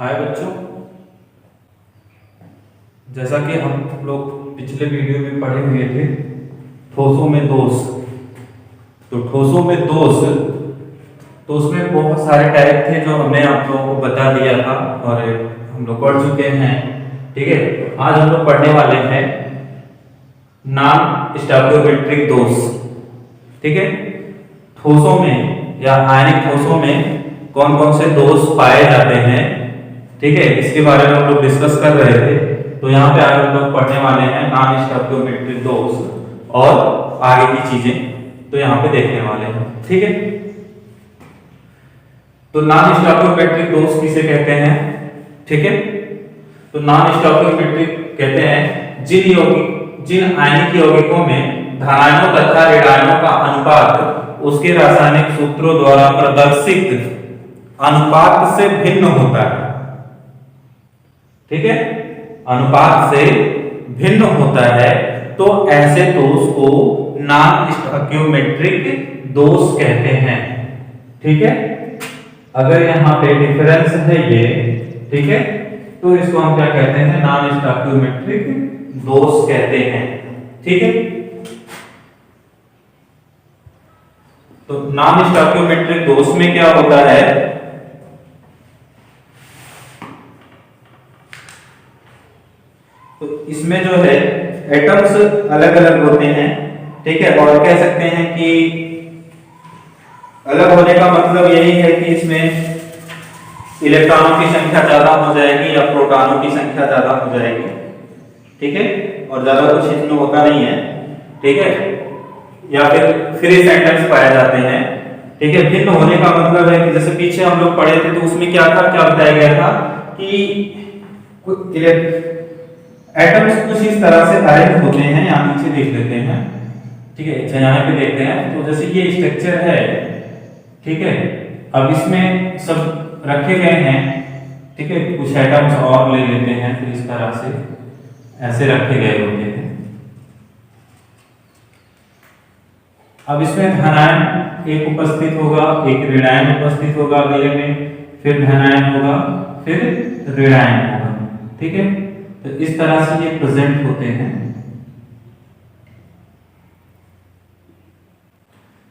हाय बच्चों, जैसा कि हम लोग पिछले वीडियो में पढ़े हुए थे ठोसों में दोष। तो ठोसों में दोष तो उसमें बहुत सारे टाइप थे जो हमने आप लोगों को बता दिया था और हम लोग पढ़ चुके हैं। ठीक है, आज हम लोग पढ़ने वाले हैं नॉन स्टोइकियोमेट्रिक दोष। ठीक है, ठोसों में या आयनिक ठोसों में कौन कौन से दोष पाए जाते हैं, ठीक है, इसके बारे में हम लोग डिस्कस कर रहे थे। तो यहाँ पे आज हम लोग पढ़ने वाले हैं नॉन स्टोइकियोमेट्रिक दोष और आगे की चीजें तो यहाँ पे देखने वाले हैं। ठीक है, तो नॉन स्टोइकियोमेट्रिक दोष किसे कहते हैं? ठीक है, तो नॉन स्टोइकियोमेट्रिक कहते हैं जिन आयनिक यौगिकों में धनायनों तथा ऋणायनों का अनुपात उसके रासायनिक सूत्रों द्वारा प्रदर्शित अनुपात से भिन्न होता है। ठीक है, अनुपात से भिन्न होता है तो ऐसे दोष को नॉन स्टोइकियोमेट्रिक दोष कहते हैं। ठीक है, अगर यहाँ पे डिफरेंस है ये, ठीक है, तो इसको हम क्या कहते हैं? नॉन स्टोइकियोमेट्रिक दोष कहते हैं। ठीक है, तो नॉन स्टोइकियोमेट्रिक दोष में क्या होता है? तो इसमें जो है एटम्स अलग अलग होते हैं। ठीक है, और कह सकते हैं कि अलग होने का मतलब यही है कि इसमें इलेक्ट्रॉनों की संख्या ज्यादा हो जाएगी या प्रोटॉनों की संख्या ज्यादा हो जाएगी। ठीक है, और ज्यादा कुछ इसमें होता नहीं है। ठीक है, या फिर फ्री सेंटेंस पाए जाते हैं। ठीक है, भिन्न होने का मतलब है कि जैसे पीछे हम लोग पढ़े थे तो उसमें क्या था, क्या बताया गया था कि एटम्स कुछ इस तरह से अरेंज होते हैं। यहाँ नीचे देख लेते हैं। ठीक है, अच्छा यहाँ पे देखते हैं। तो जैसे ये स्ट्रक्चर है, ठीक है, अब इसमें सब रखे गए हैं। ठीक है, कुछ एटम्स और ले लेते हैं, तो इस तरह से ऐसे रखे गए होते हैं। अब इसमें धनायन एक उपस्थित होगा, एक ऋणायन उपस्थित होगा अगले में, फिर धनायन होगा, फिर ऋणायन होगा। ठीक है, तो इस तरह से ये प्रेजेंट होते हैं।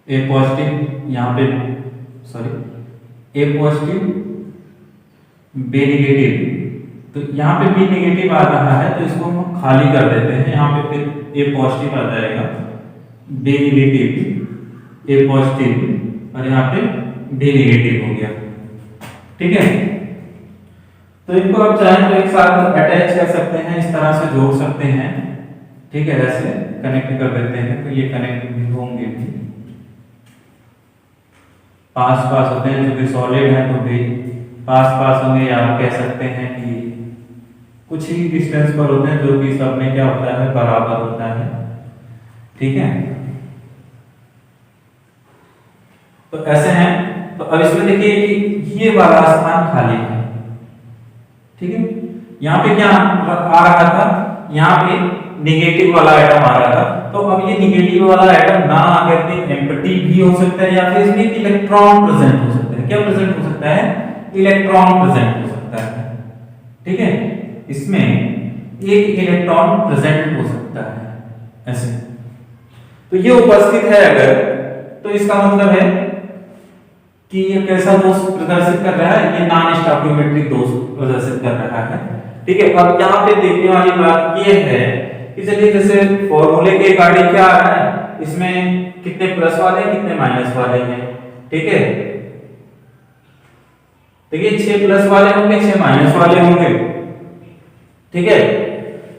ए पॉजिटिव यहाँ पे, सॉरी, ए पॉजिटिव बी नेगेटिव, तो यहाँ पे बी नेगेटिव आ रहा है तो इसको हम खाली कर देते हैं। यहाँ पे फिर ए पॉजिटिव आ जाएगा, बी नेगेटिव, ए पॉजिटिव, और यहाँ पे बी नेगेटिव हो गया। ठीक है, तो इनको आप चाहें तो एक साथ अटैच कर सकते हैं, इस तरह से जोड़ सकते हैं। ठीक है, ऐसे कनेक्ट कर देते हैं तो ये कनेक्ट भी होंगे भी, पास पास होते हैं, जो कि सॉलिड है तो भी पास पास होंगे, या आप कह सकते हैं कि कुछ ही डिस्टेंस पर होते हैं, जो कि सब में क्या होता है, बराबर होता है। ठीक है, तो ऐसे हैं। तो अब इसमें देखिए कि ये वाला स्थान खाली है। ठीक है, यहाँ पे क्या आ रहा था, यहाँ पे नेगेटिव वाला आइटम आ रहा था। तो अब ये नेगेटिव वाला आइटम ना आकर के एम्प्टी भी हो सकता है, या फिर इसमें इलेक्ट्रॉन प्रेजेंट हो सकता है। क्या प्रेजेंट हो सकता है? इलेक्ट्रॉन प्रेजेंट हो सकता है। ठीक है, इसमें एक इलेक्ट्रॉन प्रेजेंट हो सकता है ऐसे। तो ये उपस्थित है अगर, तो इसका मतलब है कि ये कैसा दोष प्रदर्शित कर रहा है? ये नॉन स्टोइकियोमेट्रिक दोष प्रदर्शित कर रहा है। ठीक है, अब यहाँ पे देखने वाली बात ये है कि चलिए जैसे फॉर्मूले के अकॉर्डिंग क्या आ रहा है, इसमें कितने प्लस वाले हैं, कितने माइनस वाले हैं। ठीक है, देखिए 6 प्लस वाले होंगे, 6 माइनस वाले होंगे। ठीक है,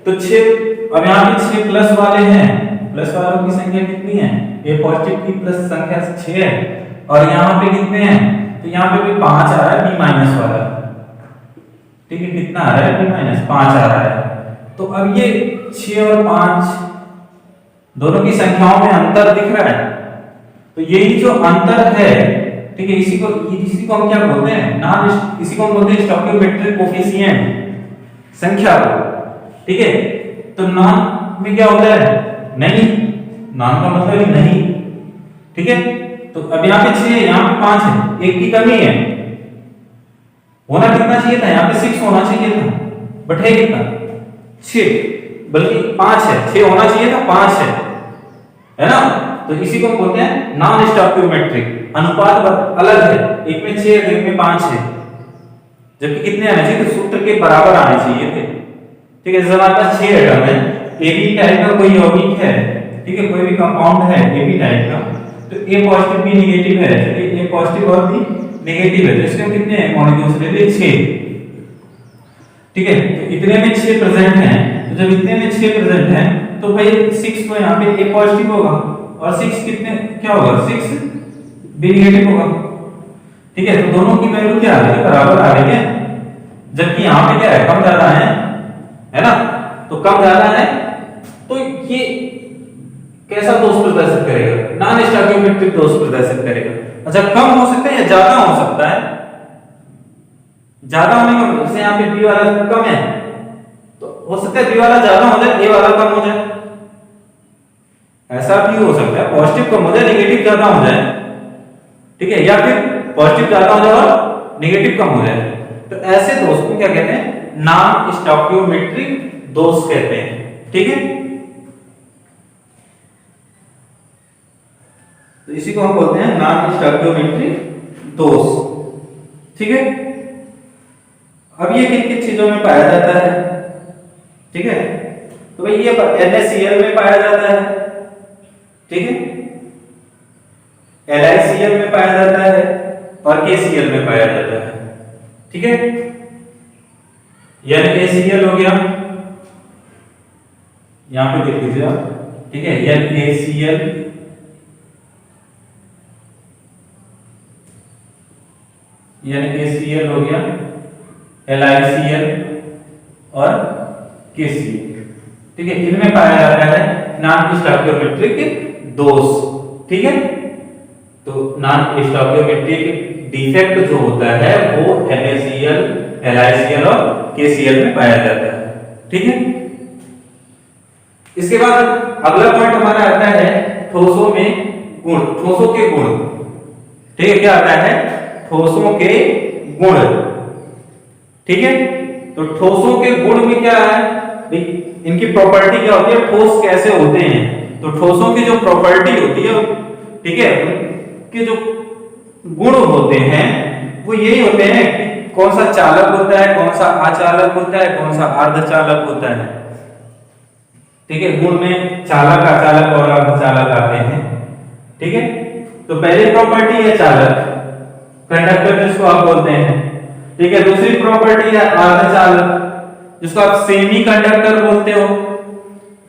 तो 6, अब यहाँ पे 6 प्लस वाले हैं, प्लस वालों की संख्या कितनी है? ए पॉजिटिव की प्लस संख्या 6 है, और यहाँ पे कितने हैं? तो यहाँ पे भी 5 आ रहा है, बी माइनस वाला। ठीक है, कितना आ रहा है? बी माइनस 5 आ रहा है। तो अब ये 6 और 5 दोनों की संख्याओं में अंतर दिख रहा है। तो यही जो अंतर है, ठीक है, इसी को हम क्या बोलते हैं? इसी को हम बोलते हैं स्टोइकियोमेट्रिक कोफिशिएंट, संख्या को। ठीक है, तो नॉन में क्या होता है? नहीं, नॉन का मतलब नहीं। ठीक है, तो अब यहाँ पे 6 है, यहाँ पे 5 है, एक की कमी है, होना कितना चाहिए था, यहाँ पे 6 होना चाहिए था, बट है कितना 6, बल्कि 5 है, 6 होना चाहिए था 5 है ना। तो इसी को हम बोलते हैं नॉन स्टॉइकियोमेट्रिक, अनुपात अलग है, एक में 6 है एक में 5 है, जबकि कितने आने चाहिए, तो सूत्र के बराबर आने चाहिए थे। ठीक है, जैसे हमारे पास 6 एटम है, AB टाइप का कोई यौगिक है, ठीक है, कोई भी कंपाउंड है AB टाइप का, तो A पॉजिटिव B नेगेटिव है, चलिए A पॉजिटिव और B नेगेटिव है, तो इसके कितने हैं मॉलिक्यूल्स ले लिए 6। ठीक है, तो इतने में 6 प्रेजेंट हैं, तो जब इतने में 6 प्रेजेंट हैं तो भाई 6 तो यहाँ पे A पॉजिटिव होगा और 6 कितने क्या होगा 6 B नेगेटिव होगा। ठीक है, तो दोनों की वैल्यू क्या आ रही है, बराबर आ रही है, जबकि यहाँ पे क्या है कम ज्यादा है ना, तो कम ज्यादा है, तो ये कैसा दोष प्रदर्शित करेगा, नॉन स्टॉइकियोमेट्रिक दोष प्रदर्शित करेगा। अच्छा, कम हो सकता है या ज्यादा हो सकता है, ज्यादा होने का जैसे यहाँ पे B वाला कम है तो हो सकता है B वाला ज्यादा हो जाए, A वाला कम हो जाए, ऐसा भी हो सकता है, पॉजिटिव कम हो जाए नेगेटिव ज्यादा हो जाए। ठीक है, या फिर पॉजिटिव ज्यादा हो जाए और नेगेटिव कम हो जाए, तो ऐसे दोष को क्या कहते हैं, नॉन स्टॉइकियोमेट्रिक दोष कहते हैं। ठीक है, तो इसी को हम बोलते हैं नॉन स्टॉइकियोमेट्रिक दोष। ठीक है, अब ये किन किन चीजों में पाया जाता है, ठीक है, तो भाई ये NaCl में पाया जाता है, ठीक है, LiCl में पाया जाता है और KCl में पाया जाता है। ठीक है, NaCl हो गया, यहां पे देख लीजिए आप, ठीक है, NaCl, NaCl हो गया, LiCl और KCl। ठीक है, इनमें पाया जाता है नॉन स्टॉइकियोमेट्रिक दोष। ठीक है, तो नॉन स्टॉइकियोमेट्रिक डिफेक्ट जो होता है वो NaCl, LiCl और KCl में पाया जाता है। ठीक है, इसके बाद अगला पॉइंट हमारा आता है ठोसों में गुण, ठोसों के गुण। ठीक है, क्या आता है, ठोसों के गुण। ठीक है, तो ठोसों के गुण में क्या है, इनकी प्रॉपर्टी क्या होती है, ठोस कैसे होते हैं, तो ठोसों की जो प्रॉपर्टी होती है, ठीक है, कि जो गुण होते हैं वो यही होते हैं कि कौन सा चालक होता है, कौन सा अचालक होता है, कौन सा अर्धचालक होता है। ठीक है, गुण में चालक, अचालक और अर्धचालक आते हैं। ठीक है, तो पहली प्रॉपर्टी है चालक, कंडक्टर जिसको आप बोलते हैं। ठीक है, दूसरी प्रॉपर्टी है अर्धचालक जिसको आप सेमी कंडक्टर बोलते हो।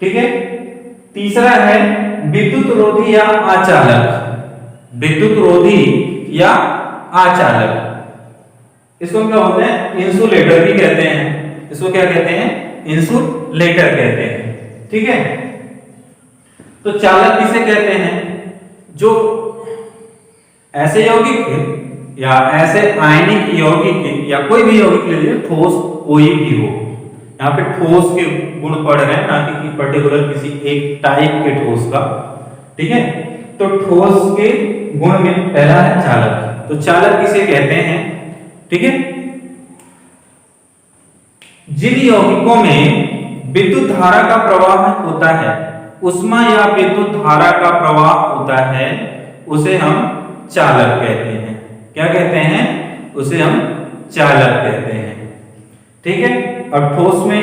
ठीक है, तीसरा है विद्युत रोधी या अचालक, विद्युत रोधी या अचालक, इसको क्या बोलते हैं, इंसुलेटर भी कहते हैं, इसको क्या कहते हैं, इंसुलेटर कहते हैं। ठीक है, तो चालक किसे कहते हैं, जो ऐसे यौगिक या ऐसे आयनिक यौगिक या कोई भी यौगिक ले लीजिए, ठोस कोई भी हो, यहाँ पे ठोस के गुण पढ़ रहे हैं ना कि पर्टिकुलर किसी एक टाइप के ठोस का। ठीक है, तो ठोस के गुण में पहला है चालक, तो चालक किसे कहते हैं। ठीक है, जिन यौगिकों में विद्युत धारा का प्रवाह होता है, उष्मा या विद्युत धारा का प्रवाह होता है, उसे हम चालक कहते हैं। क्या कहते हैं, उसे हम चालक कहते हैं। ठीक है, अब ठोस में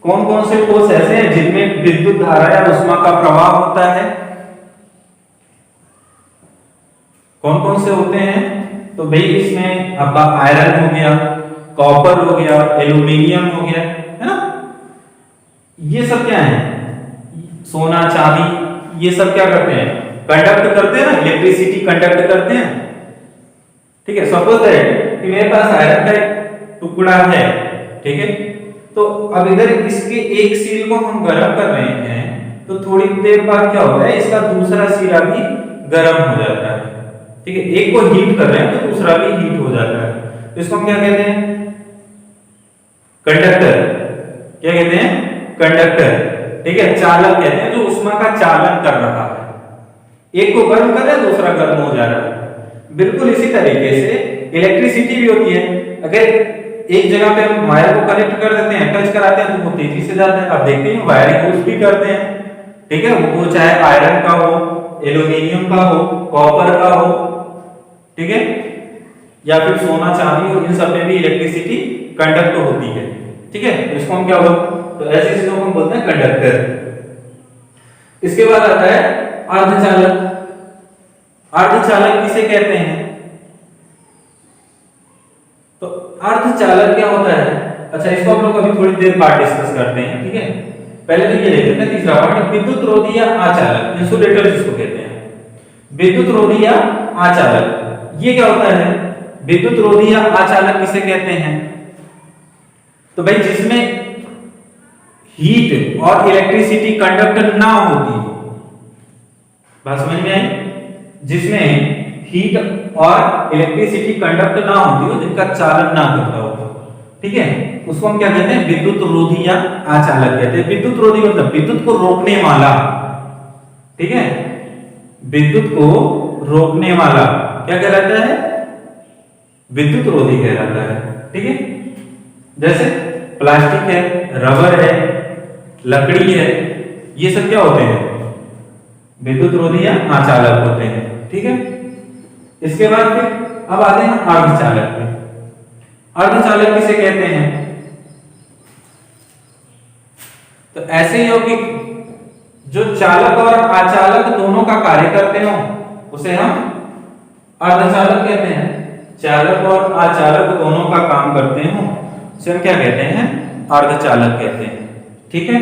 कौन कौन से ठोस ऐसे हैं जिनमें विद्युत धारा या उष्मा का प्रवाह होता है, कौन कौन से होते हैं, तो भाई इसमें आपका आयरन हो गया, कॉपर हो गया, एल्यूमिनियम हो गया, है ना, ये सब क्या है, सोना चांदी, ये सब क्या करते हैं, कंडक्ट करते हैं ना, इलेक्ट्रिसिटी कंडक्ट करते हैं। ठीक है, सपोज दैट कि मेरे पास आयरन का एक टुकड़ा है, ठीक है, तो अब इधर इसके एक सिरे को हम गर्म कर रहे हैं, तो थोड़ी देर बाद क्या होता है, इसका दूसरा सिरा भी गर्म हो जाता है। ठीक है, एक को हीट कर रहे हैं तो दूसरा भी हीट हो जाता है, तो इसको हम क्या कहते हैं, कंडक्टर। क्या कहते हैं, कंडक्टर। ठीक है, चालक कहते हैं जो उष्मा का चालन कर रहा है, एक को गर्म कर रहा है दूसरा गर्म हो जा रहा है। बिल्कुल इसी तरीके से इलेक्ट्रिसिटी भी होती है। अगर एक जगह पे हम वायर को कनेक्ट कर देते हैं, टच कराते हैं, तो वो तेजी से जाता है। आप देखते हैं वायरिंग यूज भी करते हैं, ठीक है, वो चाहे आयरन का हो, एल्यूमिनियम का हो, कॉपर का हो, ठीक है, या फिर सोना चांदी हो, इन सब में भी इलेक्ट्रिसिटी कंडक्ट होती है, ठीक है। तो इसको हम क्या बोलते हैं, तो ऐसी चीजों को हम बोलते हैं कंडक्टर। इसके बाद आता है अर्धचालक। अर्धचालक किसे कहते हैं, तो अर्धचालक क्या होता है, अच्छा इसको हम लोग अभी थोड़ी देर बाद डिस्कस करते हैं, ठीक है। पहले तो ये लेते हैं तीसरा पॉइंट, विद्युत रोधी या आचालक, इंसुलेटर जिसको कहते हैं। विद्युत रोधी या आचालक, ये क्या होता है, विद्युत रोधी या आचालक किसे कहते हैं, तो भाई जिसमें हीट और इलेक्ट्रिसिटी कंडक्ट ना होती हो, बात समझ में आई, जिसमें हीट और इलेक्ट्रिसिटी कंडक्ट ना होती हो, जिनका चालन ना करता हो, ठीक है, उसको हम क्या कहते हैं, विद्युत रोधी या आचालक कहते हैं। विद्युत रोधी मतलब विद्युत को रोकने वाला, ठीक है, विद्युत को रोकने वाला क्या कहलाता है, विद्युत रोधी कहलाता है, ठीक है। जैसे प्लास्टिक है, रबर है, लकड़ी है, ये सब क्या होते हैं, विद्युत रोधी या आचालक होते हैं, ठीक है। इसके बाद फिर अब आते हैं अर्धचालक पे। अर्धचालक किसे कहते हैं, तो ऐसे यौगिक जो चालक और आचालक दोनों का कार्य करते हो, उसे हम अर्धचालक कहते हैं। चालक और आचालक दोनों का काम करते हो, उसे हम क्या कहते हैं, अर्धचालक कहते हैं, ठीक है।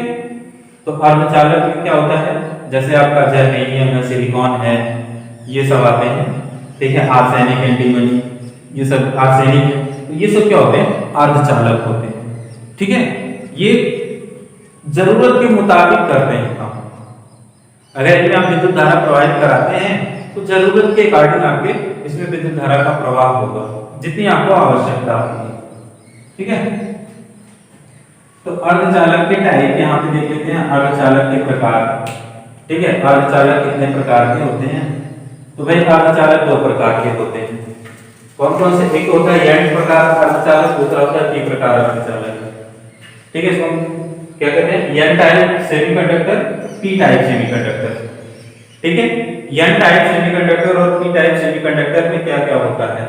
तो अर्धचालक में क्या होता है, जैसे आपका जर्मेनियम है, सिलिकॉन है, ये सब आते हैं, ठीक है, आर्सेनिक, एंटीमनी, ये सब आर्सेनिक, ये सब क्या होते हैं, अर्धचालक होते हैं, ठीक है। ये जरूरत के मुताबिक करते हैं काम। अगर इनमें आप विद्युत धारा प्रवाहित कराते हैं, तो जरूरत के अकॉर्डिंग आपके इसमें विद्युत धारा का प्रवाह होगा, जितनी आपको आवश्यकता होगी, ठीक है। तो अर्धचालक के टाइप यहाँ पे देख लेते हैं, अर्धचालक के प्रकार, ठीक है। अर्धचालक कितने प्रकार के होते हैं, तो भाई अर्धचालक दो प्रकार के होते हैं। कौन कौन से, एक होता है एन प्रकार अर्धचालक, दूसरा होता है पी प्रकार अर्धचालक, ठीक है। इसको हम क्या कहते हैं, N type semiconductor, P type semiconductor, ठीक है। एन टाइप सेमीकंडक्टर और पी टाइप सेमीकंडक्टर में क्या क्या होता है,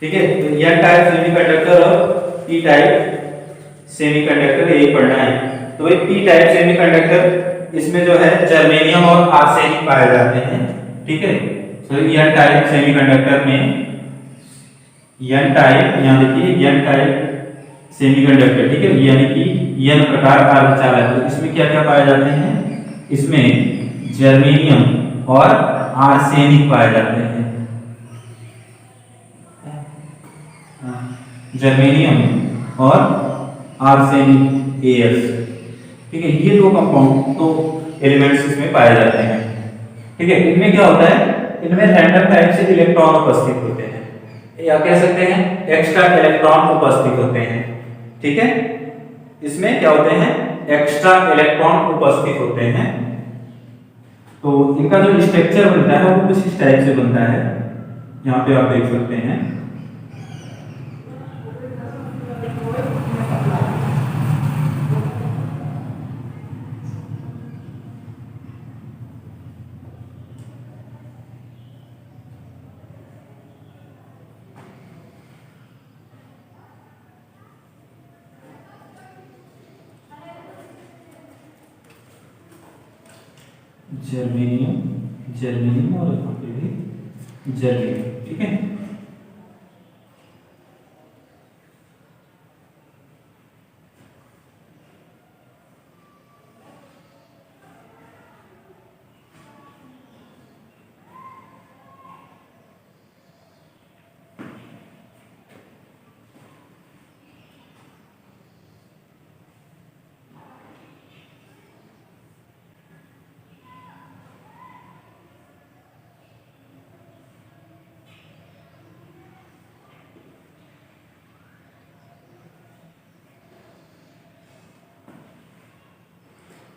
ठीक है। तो एन टाइप सेमीकंडक्टर और पी टाइप सेमीकंडक्टर यही पढ़ना है। तो भाई पी टाइप सेमीकंडक्टर, इसमें जो है जर्मेनियम और आर्सेनिक पाए जाते हैं, ठीक है। तो एन टाइप सेमीकंडक्टर में एन टाइप, यहाँ देखिए एन टाइप सेमीकंडक्टर, ठीक है, यानी कि एन प्रकार अर्धचालक, तो इसमें क्या क्या पाए जाते हैं, इसमें जर्मेनियम और आर्सेनिक पाए जाते हैं, जर्मेनियम और आर्सेनिक एस, ठीक है। ये दो कंपाउंड, तो एलिमेंट्स इसमें पाए जाते हैं, ठीक है। इनमें क्या होता है, इनमें रैंडम टाइप से इलेक्ट्रॉन उपस्थित होते हैं, या कह सकते हैं एक्स्ट्रा इलेक्ट्रॉन उपस्थित होते हैं, ठीक है। इसमें क्या होते हैं, एक्स्ट्रा इलेक्ट्रॉन उपस्थित होते हैं। तो इनका जो स्ट्रक्चर बनता है वो कुछ इस टाइप से बनता है, यहाँ पे आप देख सकते हैं। जर्मेनियम, जर्मेनियम और यहाँ पे भी जर्मेनियम, ठीक है।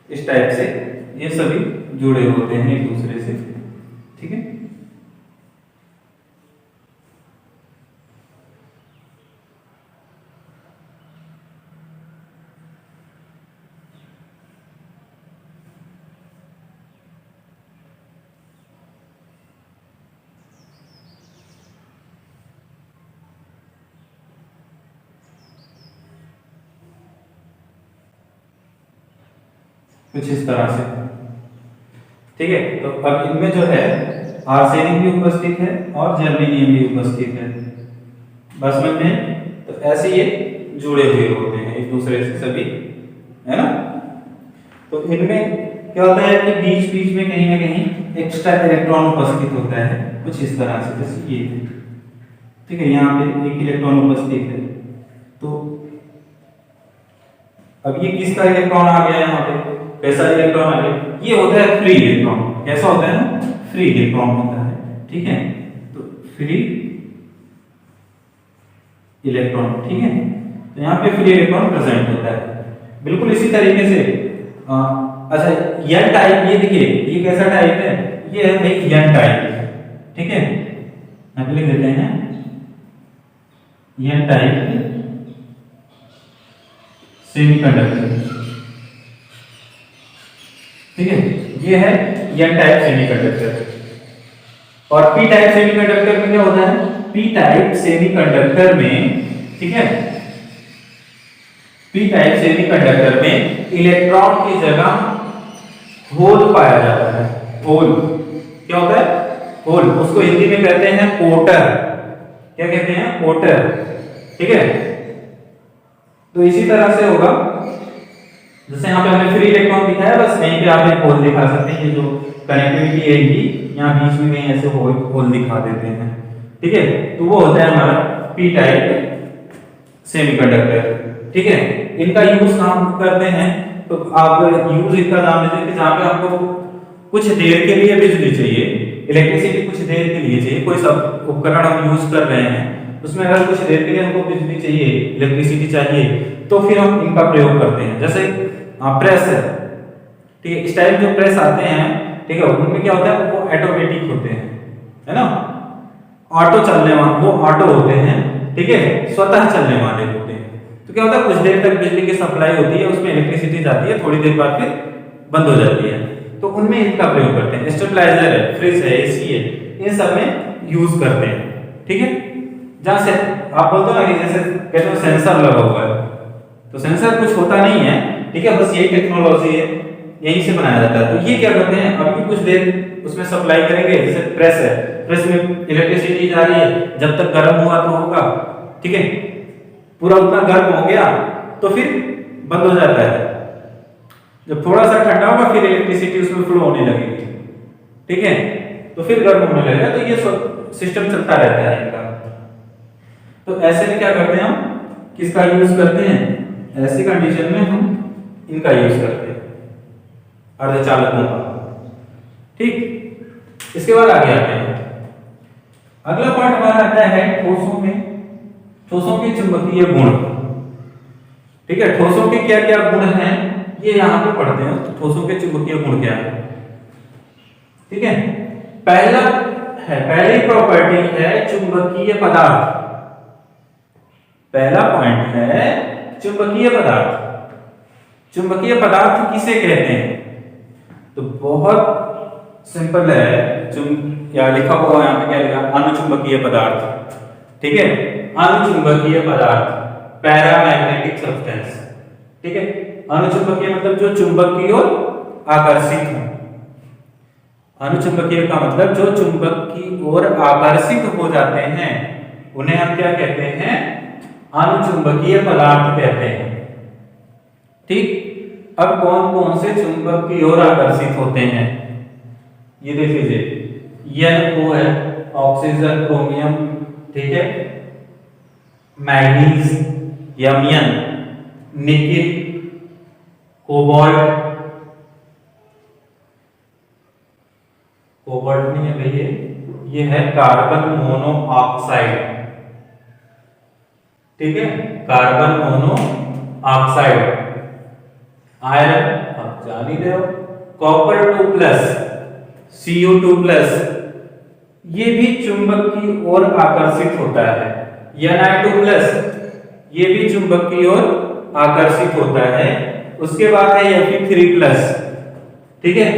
इस टाइप से ये सभी जुड़े होते हैं एक दूसरे से। ठीक है, कुछ इस तरह से। ठीक है, तो अब इनमें जो है आर्सेनिक भी उपस्थित है और जर्मेनियम भी उपस्थित है बस में। तो ऐसे ये जुड़े हुए होते हैं एक दूसरे से सभी, है ना। तो इनमें क्या होता है कि बीच बीच में कहीं ना कहीं एक्स्ट्रा इलेक्ट्रॉन उपस्थित होता है कुछ इस तरह से, जैसे ये। ठीक है, यहाँ पे एक इलेक्ट्रॉन उपस्थित है। तो अब ये किसका इलेक्ट्रॉन आ गया यहाँ पे, कैसा इलेक्ट्रॉन आ गया, ये होता है फ्री इलेक्ट्रॉन। कैसा होता है ना, फ्री इलेक्ट्रॉन होता है। ठीक है, तो फ्री इलेक्ट्रॉन। ठीक है, तो यहाँ पे फ्री इलेक्ट्रॉन प्रेजेंट होता है बिल्कुल इसी तरीके से। अच्छा, एन टाइप, ये देखिए ये कैसा टाइप है, ये है भाई एन टाइप। ठीक है, यहाँ पे लिख देते हैं एन टाइप सेमीकंडक्टर। ठीक है, ये है एन टाइप सेमीकंडक्टर। और पी टाइप सेमीकंडक्टर में क्या होता है, पी टाइप सेमीकंडक्टर में, ठीक है, पी टाइप सेमीकंडक्टर में इलेक्ट्रॉन की जगह होल पाया जाता है। होल क्या होता है, होल, उसको हिंदी में कहते हैं कोटर। क्या कहते हैं, कोटर। ठीक है, तो इसी तरह से होगा, जैसे यहाँ पे हमने फ्री इलेक्ट्रॉन दिखाया, बस यहीं पे आप एक होल दिखा सकते हैं। ये जो कनेक्टिविटी है इनकी, यहाँ बीच में कहीं ऐसे होल दिखा देते हैं। ठीक है, तो वो होता है हमारा पी टाइप सेमीकंडक्टर। ठीक है, इनका यूज हम करते हैं, तो आप यूज इनका नाम लेते हैं जहाँ पे आपको कुछ देर के लिए बिजली चाहिए, इलेक्ट्रिसिटी कुछ देर के लिए चाहिए। कोई सब उपकरण हम यूज कर रहे हैं, उसमें अगर कुछ देर के लिए हमको बिजली चाहिए, इलेक्ट्रिसिटी चाहिए, तो फिर हम इनका प्रयोग करते हैं। जैसे प्रेस है, ठीक है, इस टाइप जो प्रेस आते हैं, ठीक है, उनमें क्या होता है, वो ऑटोमेटिक होते हैं, है ना, ऑटो चलने वाले, वो ऑटो होते हैं। ठीक है, स्वतः चलने वाले होते हैं। तो क्या होता है, कुछ देर तक बिजली की सप्लाई होती है, उसमें इलेक्ट्रिसिटी जाती है, थोड़ी देर बाद फिर बंद हो जाती है, तो उनमें इनका प्रयोग करते हैं। स्टेबलाइजर है, फ्रिज है, एसी है, इन सब में यूज करते हैं। ठीक है, जहां से आप बोलते हो ना कि जैसे कहते हो सेंसर लगा हुआ है, तो सेंसर कुछ होता नहीं है। ठीक है, बस यही टेक्नोलॉजी है, यहीं से बनाया जाता है। तो ये क्या करते हैं, अभी कुछ देर उसमें सप्लाई करेंगे। जैसे प्रेस है, प्रेस में इलेक्ट्रिसिटी जा रही है, जब तक गर्म हुआ तो होगा, ठीक है, पूरा उतना गर्म हो गया तो फिर बंद हो जाता है। जब थोड़ा सा ठंडा होगा फिर इलेक्ट्रिसिटी उसमें फ्लो होने लगेगी। ठीक है, तो फिर गर्म होने लगेगा। तो ये सिस्टम चलता रहता है इनका। तो ऐसे में क्या करते हैं, हम किसका यूज करते हैं, ऐसी कंडीशन में हम इनका यूज करते हैं, अर्धचालकों का। ठीक, इसके बाद आगे आते हैं। अगला पार्ट हमारा आता है ठोसों में, ठोसों के चुंबकीय गुण। ठीक है, ठोसों के क्या क्या गुण हैं ये यहां पे पढ़ते हैं। तो ठोसों के चुंबकीय गुण क्या है, ठीक है, पहला है, पहली प्रॉपर्टी है चुंबकीय पदार्थ। पहला पॉइंट है चुंबकीय पदार्थ। चुंबकीय पदार्थ किसे कहते हैं, तो बहुत सिंपल है, या लिखा हुआ यहाँ पे क्या लिखा, अनुचुंबकीय पदार्थ। ठीक है, अनुचुंबकीय पदार्थ, पैरामैग्नेटिक सब्सटेंस। ठीक है, अनुचुंबकीय मतलब जो चुंबक की ओर आकर्षित हो। अनुचुंबकीय का मतलब जो चुंबक की ओर आकर्षित हो जाते हैं, उन्हें हम क्या कहते हैं, अनुचुंबकीय पदार्थ कहते हैं। ठीक, अब कौन कौन से चुंबक की ओर आकर्षित होते हैं, ये देख लीजिए। NO है, ऑक्सीजन, क्रोमियम, ठीक है, मैग्नीज, यमियन, निकिल, कोबाल्ट, कोबाल्ट नहीं है भैया, ये है कार्बन मोनोऑक्साइड। ठीक है, कार्बन मोनोऑक्साइड। आयरन आप जान ही रहे हो, कॉपर 2 प्लस Cu2 प्लस ये भी चुंबक की ओर आकर्षित होता है। Ni2 प्लस ये भी चुंबक की ओर आकर्षित होता है। उसके बाद है Fe3 प्लस, ठीक है,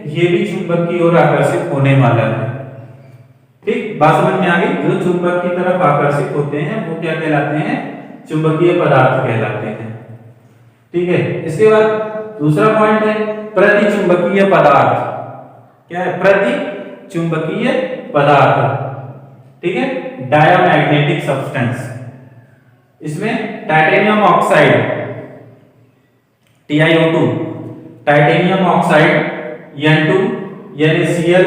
ये भी चुंबक की ओर आकर्षित होने वाला है। ठीक, बात समझ में आ गई। जो चुंबक की तरफ आकर्षित होते हैं वो क्या कहलाते हैं? चुंबकीय पदार्थ कहलाते हैं। ठीक है, इसके बाद दूसरा पॉइंट है प्रतिचुंबकीय पदार्थ। क्या है? प्रतिचुंबकीय पदार्थ। ठीक है, डायमैग्नेटिक सब्सटेंस। इसमें titanium oxide TiO2, titanium oxide N2, NaCl,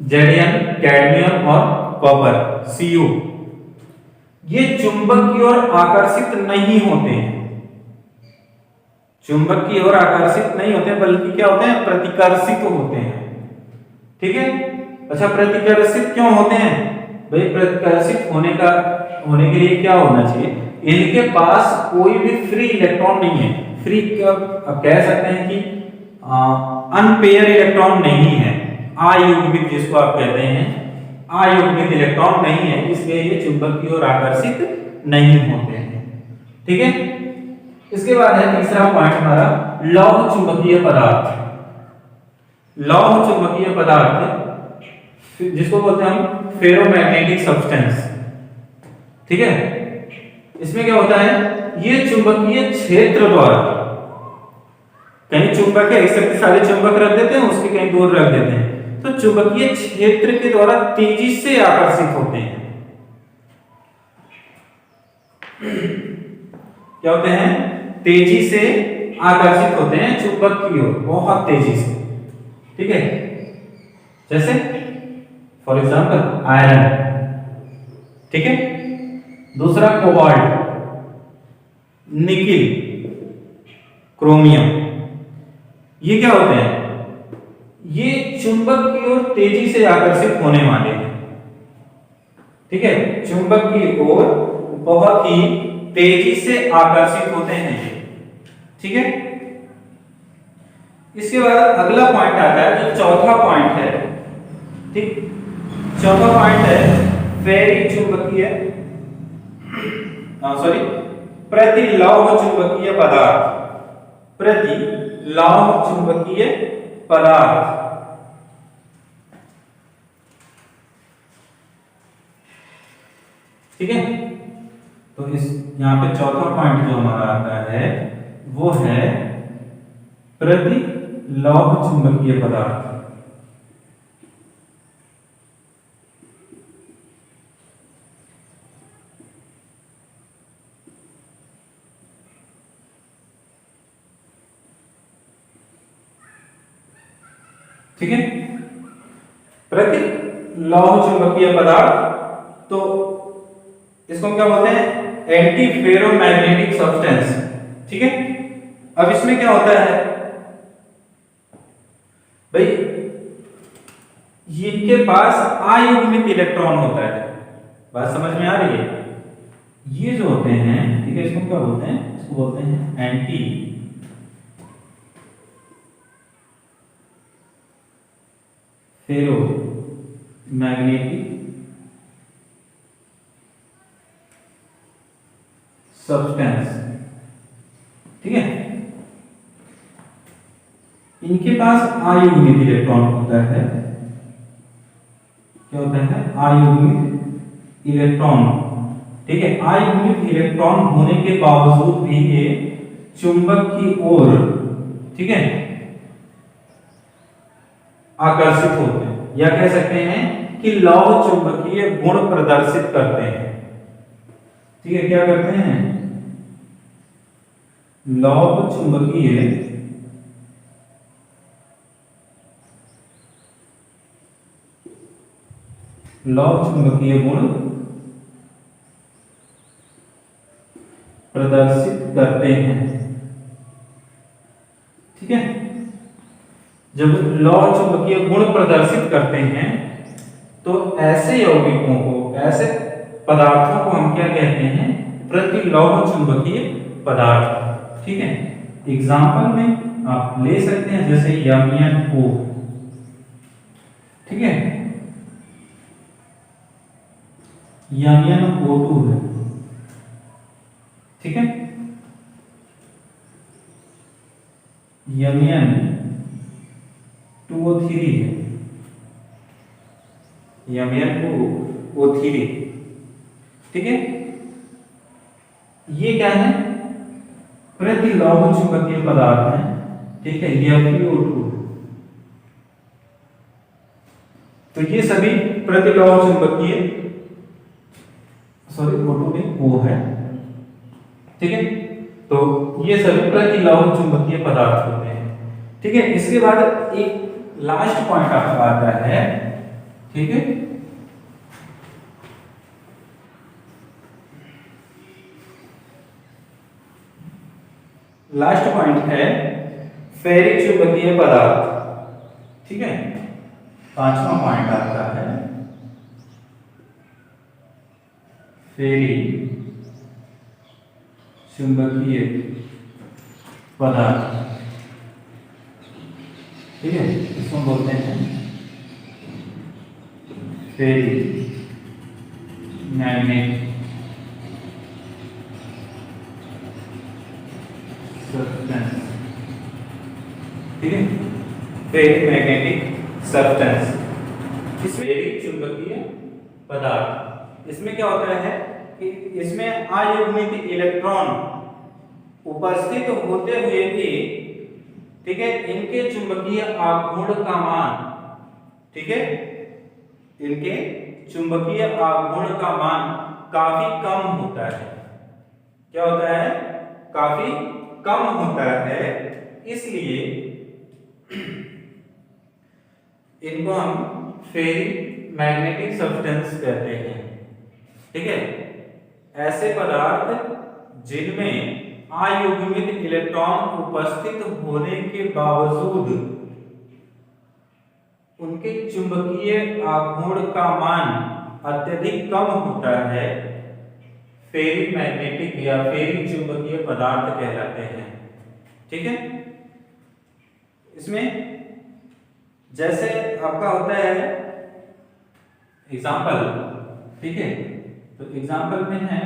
Zn, cadmium और कॉपर Cu ये चुंबक की ओर आकर्षित नहीं होते हैं। चुंबक की ओर आकर्षित नहीं होते बल्कि क्या होते हैं? प्रतिकर्षित होते हैं। ठीक है, अच्छा प्रतिकर्षित क्यों होते हैं भाई? प्रतिकर्षित होने के लिए क्या होना चाहिए? इनके पास कोई भी फ्री इलेक्ट्रॉन नहीं है। फ्री अब कह सकते हैं कि अनपेयर इलेक्ट्रॉन नहीं है, अयुग्मित जिसको आप कहते हैं, अयुग्मित इलेक्ट्रॉन नहीं है, इसलिए ये चुंबक की ओर आकर्षित नहीं होते हैं। ठीक है, इसके बाद है तीसरा पॉइंट हमारा लौह चुंबकीय पदार्थ। लौह चुंबकीय पदार्थ जिसको बोलते हैं हम फेरोमैग्नेटिक सब्सटेंस। ठीक है, इसमें क्या होता है? ये चुंबकीय क्षेत्र द्वारा, कहीं चुंबक है, एक से सारे चुंबक रख देते हैं, उसके कहीं दूर रख देते हैं, तो चुंबकीय क्षेत्र के द्वारा तेजी से आकर्षित होते हैं। क्या होते हैं? तेजी से आकर्षित होते हैं चुंबक की ओर, बहुत तेजी से। ठीक है, जैसे फॉर एग्जांपल आयरन। ठीक है, दूसरा कोबाल्ट, निकिल, क्रोमियम, ये क्या होते हैं? ये चुंबक की ओर तेजी से आकर्षित होने वाले हैं। ठीक है, चुंबक की ओर बहुत ही तेजी से आकर्षित होते हैं। ठीक है, इसके बाद अगला पॉइंट आता है जो चौथा पॉइंट है। ठीक, चौथा पॉइंट है फेरी चुंबकीय प्रतिलौह चुंबकीय पदार्थ। प्रतिलौह चुंबकीय पदार्थ। ठीक है, तो इस यहां पे चौथा पॉइंट जो हमारा आता है वो है प्रतिलौह चुंबकीय पदार्थ। ठीक है, प्रतिलौह चुंबकीय पदार्थ, तो इसको क्या बोलते हैं? Anti ferromagnetic substance. ठीक है, अब इसमें क्या होता है भाई? इनके पास अयुग्मित इलेक्ट्रॉन होता है। बात समझ में आ रही है? ये जो होते हैं, ठीक है, इसको क्या बोलते हैं? इसको बोलते हैं एंटी फेरोमैग्नेटिक सब्सटेंस। ठीक है, इनके पास अयुग्मित इलेक्ट्रॉन होता है। क्या होता है? अयुग्मित इलेक्ट्रॉन। ठीक है, अयुग्मित इलेक्ट्रॉन होने के बावजूद भी ये चुंबक की ओर, ठीक है, आकर्षित होते हैं, या कह सकते हैं कि लौह चुंबकीय गुण प्रदर्शित करते हैं। ठीक है, क्या करते हैं? लौह चुंबकीय गुण प्रदर्शित करते हैं। ठीक है, जब लौह चुंबकीय गुण प्रदर्शित करते हैं तो ऐसे यौगिकों को, ऐसे पदार्थों को हम क्या कहते हैं? प्रतिलौह चुंबकीय पदार्थ। ठीक है, एग्जाम्पल में आप ले सकते हैं, जैसे MnO, ठीक है, MnO2 है, ठीक है, Mn2O3 है, MnO3, ठीक है। ये क्या है, प्रतिलौह चुंबकीय पदार्थ है, ठीक है, FeO2। तो ये सभी प्रतिलौह चुंबकीय, सॉरी O2 नहीं O है, ठीक है। तो ये सभी प्रतिलौह चुंबकीय पदार्थ होते हैं, ठीक है। इसके बाद एक लास्ट पॉइंट आपका आता है, ठीक है, लास्ट पॉइंट है फेरिक चुंबकीय पदार्थ, ठीक है। पांचवा पॉइंट आता है फेरिक चुंबकीय पदार्थ, ठीक है। इसको बोलते हैं फेरिक मैग्नेटिक सब्सटेंस, ठीक है, फेरिक मैग्नेटिक सब्सटेंस। इसमें फेरिक चुंबकीय पदार्थ, इसमें क्या होता है कि इसमें अयुग्मित इलेक्ट्रॉन उपस्थित होते हुए भी, ठीक है, इनके चुंबकीय आघूर्ण का मान, ठीक है, इनके चुंबकीय आघूर्ण का मान काफी कम होता है। क्या होता है, काफी कम होता है, इसलिए इनको हम फेरिक मैग्नेटिक सब्सटेंस कहते हैं, ठीक है। ऐसे पदार्थ जिनमें अयुग्मित इलेक्ट्रॉन उपस्थित होने के बावजूद उनके चुंबकीय आघूर्ण का मान अत्यधिक कम होता है, फेरिक मैग्नेटिक या फेरिक चुंबकीय पदार्थ कहलाते हैं, ठीक है। इसमें जैसे आपका होता है एग्जाम्पल, ठीक है, तो एग्जाम्पल में है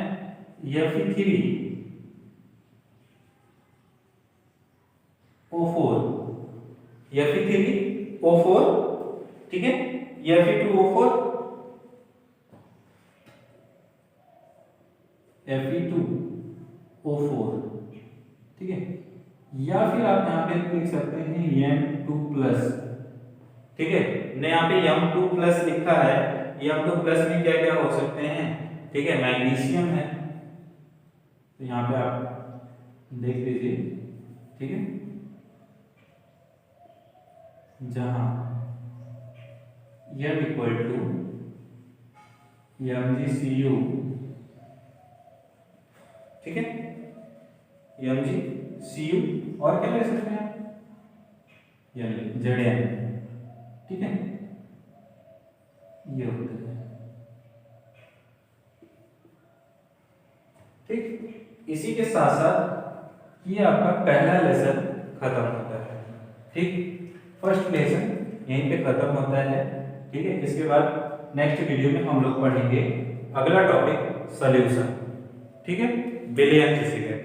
Fe3O4, Fe3O4, ठीक है, Fe2O4, Fe2O4, ठीक है। या फिर आप यहाँ पे लिख सकते हैं M2+, ठीक है। ने यहाँ पे M2+ लिखा है, M2+ में क्या क्या हो सकते हैं, ठीक है, मैग्नीशियम है, तो यहाँ पे आप देख लीजिए, ठीक है, जहां M = MgCu, ठीक है, MgCu, और क्या ले सकते हैं Zn, ठीक है, ये होता है, ठीक। इसी के साथ साथ ये आपका पहला लेसन खत्म होता है, ठीक। फर्स्ट लेसन यहीं पे खत्म होता है, ठीक है। इसके बाद नेक्स्ट वीडियो में हम लोग पढ़ेंगे अगला टॉपिक सॉल्यूशन, ठीक है, विलयन फिजिक्स।